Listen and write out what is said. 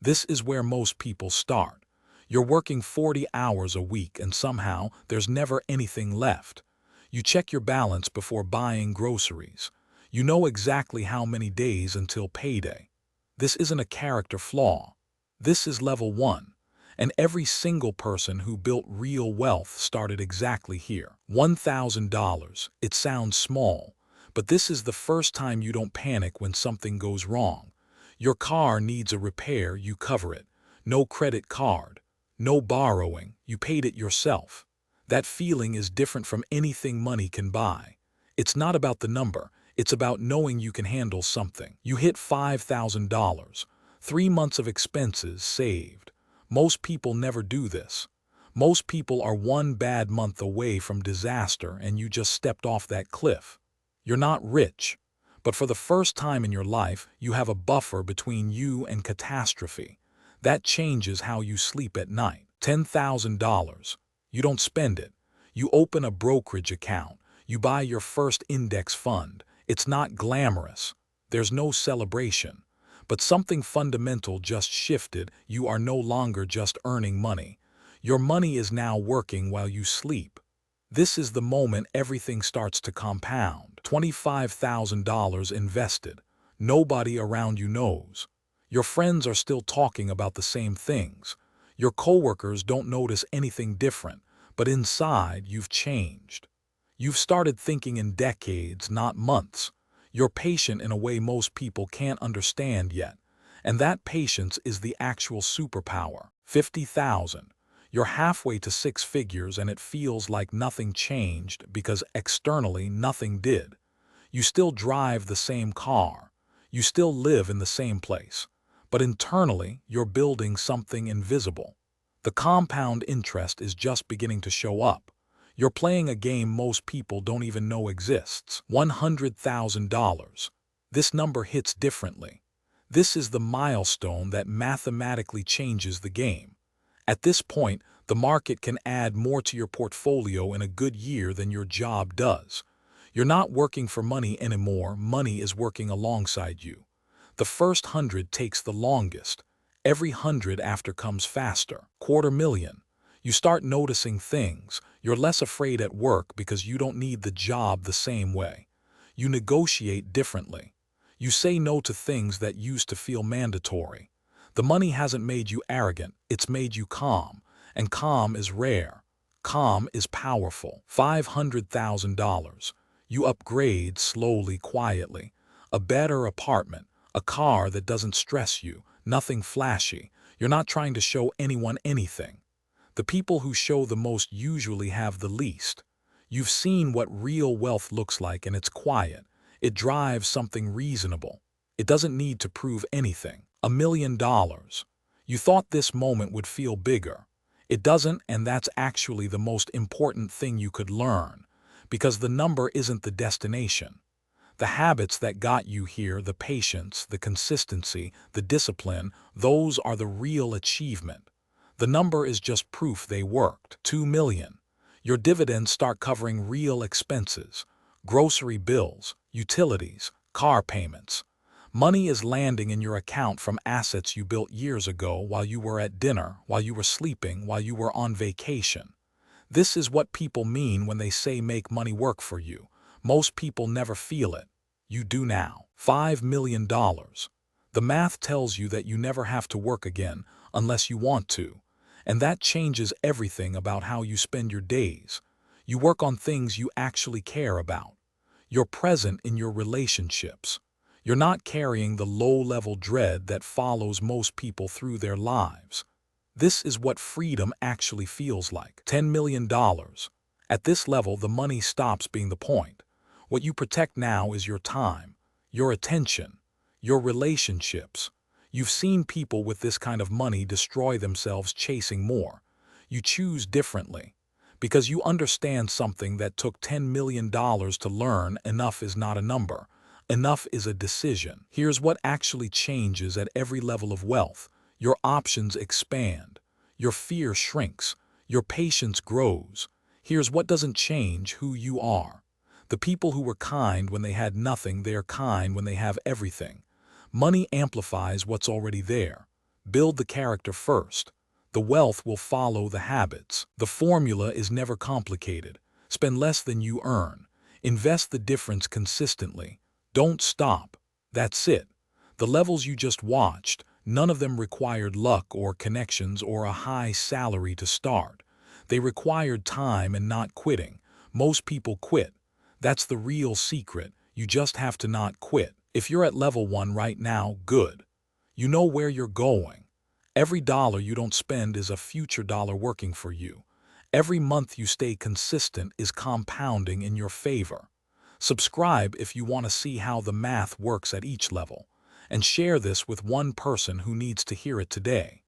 This is where most people start. You're working 40 hours a week and somehow there's never anything left. You check your balance before buying groceries. You know exactly how many days until payday. This isn't a character flaw. This is level 1. And every single person who built real wealth started exactly here. $1,000. It sounds small, but this is the first time you don't panic when something goes wrong. Your car needs a repair, you cover it. No credit card. No borrowing, you paid it yourself. That feeling is different from anything money can buy. It's not about the number, it's about knowing you can handle something. You hit $5,000, 3 months of expenses saved. Most people never do this. Most people are one bad month away from disaster and you just stepped off that cliff. You're not rich, but for the first time in your life, you have a buffer between you and catastrophe. That changes how you sleep at night. $10,000. You don't spend it. You open a brokerage account. You buy your first index fund. It's not glamorous. There's no celebration. But something fundamental just shifted. You are no longer just earning money. Your money is now working while you sleep. This is the moment everything starts to compound. $25,000 invested. Nobody around you knows. Your friends are still talking about the same things. Your coworkers don't notice anything different, but inside you've changed. You've started thinking in decades, not months. You're patient in a way most people can't understand yet. And that patience is the actual superpower. 50,000. You're halfway to 6 figures and it feels like nothing changed because externally nothing did. You still drive the same car. You still live in the same place. But internally, you're building something invisible. The compound interest is just beginning to show up. You're playing a game most people don't even know exists. $100,000. This number hits differently. This is the milestone that mathematically changes the game. At this point, the market can add more to your portfolio in a good year than your job does. You're not working for money anymore, money is working alongside you. The first 100 takes the longest. Every 100 after comes faster. $250,000. You start noticing things. You're less afraid at work because you don't need the job the same way. You negotiate differently. You say no to things that used to feel mandatory. The money hasn't made you arrogant, it's made you calm. And calm is rare. Calm is powerful. $500,000. You upgrade slowly, quietly. A better apartment. A car that doesn't stress you, nothing flashy. You're not trying to show anyone anything. The people who show the most usually have the least. You've seen what real wealth looks like and it's quiet. It drives something reasonable. It doesn't need to prove anything. $1 million. You thought this moment would feel bigger. It doesn't, and that's actually the most important thing you could learn, because the number isn't the destination. The habits that got you here, the patience, the consistency, the discipline, those are the real achievement. The number is just proof they worked. 2 million. Your dividends start covering real expenses, grocery bills, utilities, car payments. Money is landing in your account from assets you built years ago while you were at dinner, while you were sleeping, while you were on vacation. This is what people mean when they say make money work for you. Most people never feel it. You do now. $5 million. The math tells you that you never have to work again unless you want to. And that changes everything about how you spend your days. You work on things you actually care about. You're present in your relationships. You're not carrying the low-level dread that follows most people through their lives. This is what freedom actually feels like. $10 million. At this level, the money stops being the point. What you protect now is your time, your attention, your relationships. You've seen people with this kind of money destroy themselves chasing more. You choose differently. Because you understand something that took $10 million to learn. Enough is not a number. Enough is a decision. Here's what actually changes at every level of wealth. Your options expand. Your fear shrinks. Your patience grows. Here's what doesn't change: who you are. The people who were kind when they had nothing, they are kind when they have everything. Money amplifies what's already there. Build the character first. The wealth will follow the habits. The formula is never complicated. Spend less than you earn. Invest the difference consistently. Don't stop. That's it. The levels you just watched, none of them required luck or connections or a high salary to start. They required time and not quitting. Most people quit. That's the real secret. You just have to not quit. If you're at level 1 right now, good. You know where you're going. Every dollar you don't spend is a future dollar working for you. Every month you stay consistent is compounding in your favor. Subscribe if you want to see how the math works at each level. And share this with one person who needs to hear it today.